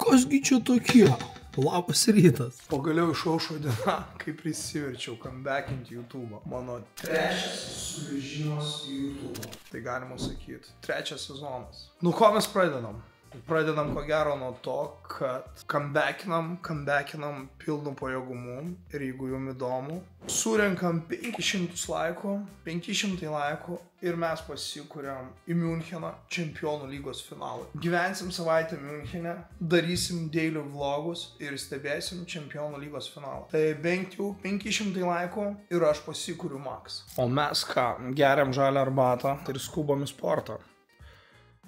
Kasgi čia tokie? Labas rytas. Pagaliau išaušo diena, kai prisiverčiau comebackinti YouTube'ą. Mano trečias sugrįžimas į YouTube'ą. Tai galima sakyti, trečias sezonas. Nu, ko mes pradedam? Pradedam ko gero nuo to, kad comebackinam pilnu pajėgumu ir jeigu jums įdomu, surenkam 500 laikų ir mes pasikuriam į Miuncheną Čempionų lygos finalą. Gyvensim savaitę Miunchene, darysim daily vlogus ir stebėsim Čempionų lygos finalą. Tai bent jau 500 laikų ir aš pasikuriu max. O mes ką, geriam žalią arbatą ir skubam į sportą.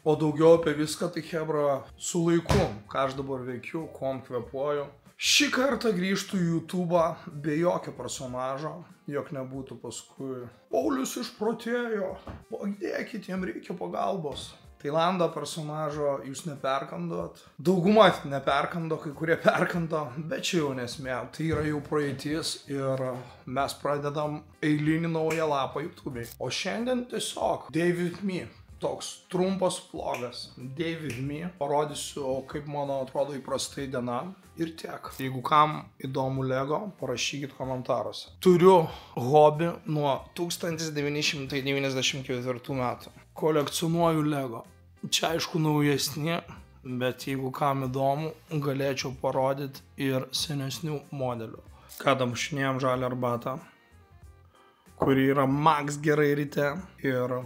O daugiau apie viską tai hebra su laiku, ką aš dabar veikiu, kuom kvepuoju. Šį kartą grįžtu į YouTube'ą be jokio personažo, jog nebūtų paskui Paulius išprotėjo, padėkit, jam reikia pagalbos. Tailando personažo jūs neperkandot. Dauguma neperkando, kai kurie perkando, bet čia jau nesmė. Tai yra jau praeitis ir mes pradedam eilinį naują lapą YouTube'ai. O šiandien tiesiog Day with me. Toks trumpas vlogas. Day with me. Parodysiu, kaip mano atrodo įprastai diena ir tiek. Jeigu kam įdomu Lego, parašykit komentaruose. Turiu hobį nuo 1994 metų. Kolekcionuoju Lego. Čia aišku naujesni, bet jeigu kam įdomu, galėčiau parodyti ir senesnių modelių. Ką damušinėjom žalią arbatą, kuri yra max gerai ryte ir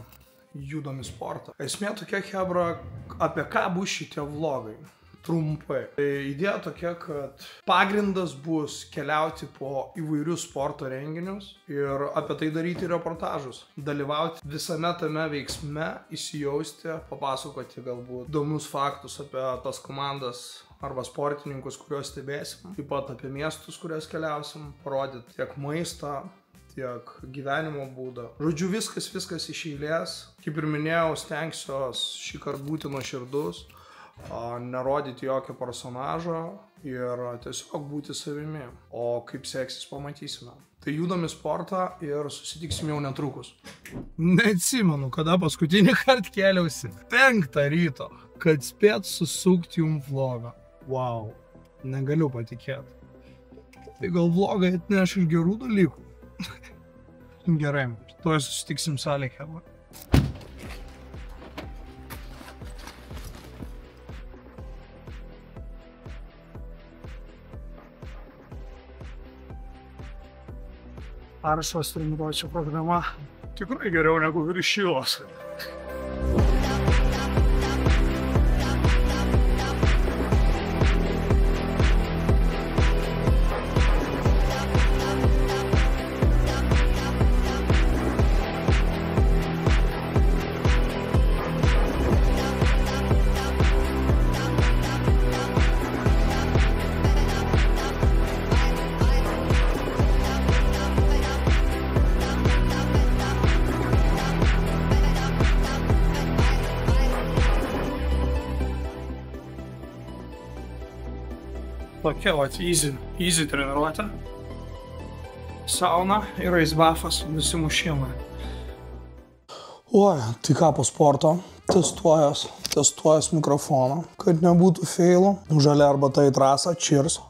judam į sportą. Esmė tokia, hebra, apie ką bus šitie vlogai. Trumpai. Idėja tokia, kad pagrindas bus keliauti po įvairius sporto renginius ir apie tai daryti reportažus. Dalyvauti visame tame veiksme, įsijausti, papasakoti galbūt įdomius faktus apie tas komandas arba sportininkus, kuriuos stebėsim. Taip pat apie miestus, kuriuos keliausim, parodyti tiek maistą, tiek gyvenimo būdą. Žodžiu, viskas iš eilės. Kaip ir minėjau, stengsiuos šį kartą būti nuoširdus, nerodyti jokio personažo ir tiesiog būti savimi. O kaip seksis, pamatysime. Tai judam į sportą ir susitiksim jau netrukus. Neatsimenu, kada paskutinį kartą kėliausi. 5 ryto, kad spėt susukti jums vlogą. Wow, negaliu patikėti. Tai gal vlogai atneš ir gerų dalykų. Gerai, tuoj susitiksim salėje, hebra. Aršos treniruočio programa tikrai geriau negu viršilos. Tokia vat easy treniruotė. Sauna ir aisbafas, nusimušimai. Oi, tai ką po sporto? Testuojas mikrofoną, kad nebūtų feilų. Žalia arbata į trasą, cheers.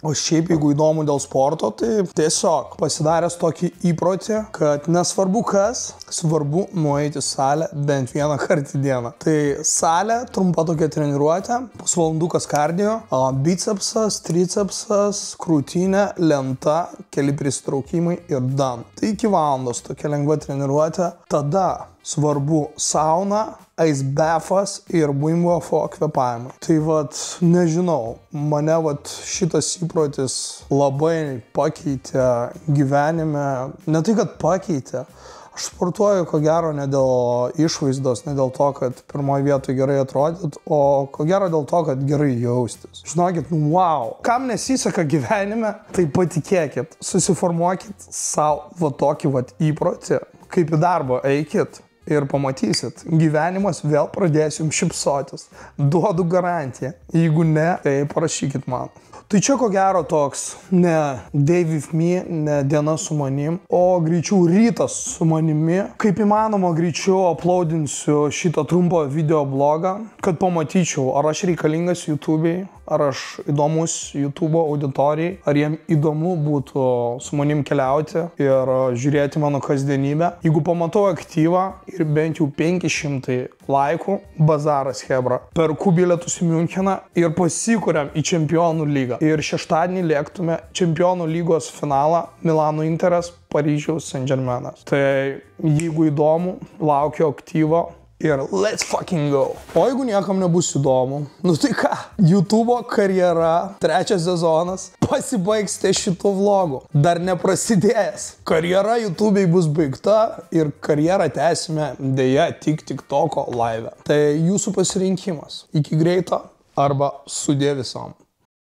O šiaip, jeigu įdomu dėl sporto, tai tiesiog pasidaręs tokį įprotį, kad nesvarbu kas, svarbu nueiti į salę bent vieną kartą į dieną. Tai salė, trumpa tokia treniruotė, pusvalandukas kardio, bicepsas, tricepsas, krūtinė, lenta, keli prisitraukimai ir done. Tai iki valandos tokia lengva treniruotė. Tada svarbu sauna, aisbafas ir buimbofo kvėpavimai. Tai vat, nežinau, mane vat šitas įprotis labai pakeitė gyvenime. Ne tai, kad pakeitė. Aš sportuoju, ko gero, ne dėl išvaizdos, ne dėl to, kad pirmoje vietoje gerai atrodyt, o ko gero dėl to, kad gerai jaustis. Žinokit, wow. Kam nesiseka gyvenime, tai patikėkit, susiformuokit savo va tokį vat įprotį, kaip į darbą eikit. ir pamatysit, gyvenimas vėl pradės jums šypsotis. Duodu garantiją. Jeigu ne, tai parašykit man. Tai čia ko gero toks ne day with me, ne diena su manim, o greičiau rytas su manimi. Kaip įmanoma greičiau uploadinsiu šitą trumpą video blogą, kad pamatyčiau, ar aš reikalingas YouTube'ai, ar aš įdomus YouTube auditorijai, ar jiem įdomu būtų su manim keliauti ir žiūrėti mano kasdienybę. Jeigu pamatau aktyvą ir bent jau 500 laikų, bazaras hebra. Perku bilietus į Müncheną ir pasikuriam į Čempionų lygą. Ir šeštadienį lėktume Čempionų lygos finalą Milano Interas, Paryžiaus Saint-Germainas. Tai jeigu įdomu, laukiu aktyvo. Ir let's fucking go. O jeigu niekam nebus įdomu, nu tai ką, YouTube'o karjera, 3 sezonas, pasibaigs ties šitų vlogų. Dar neprasidėjęs. Karjera YouTube'ai bus baigta ir karjerą tęsime dėja tik TikTok'o live. Tai jūsų pasirinkimas. Iki greito arba sudie visom.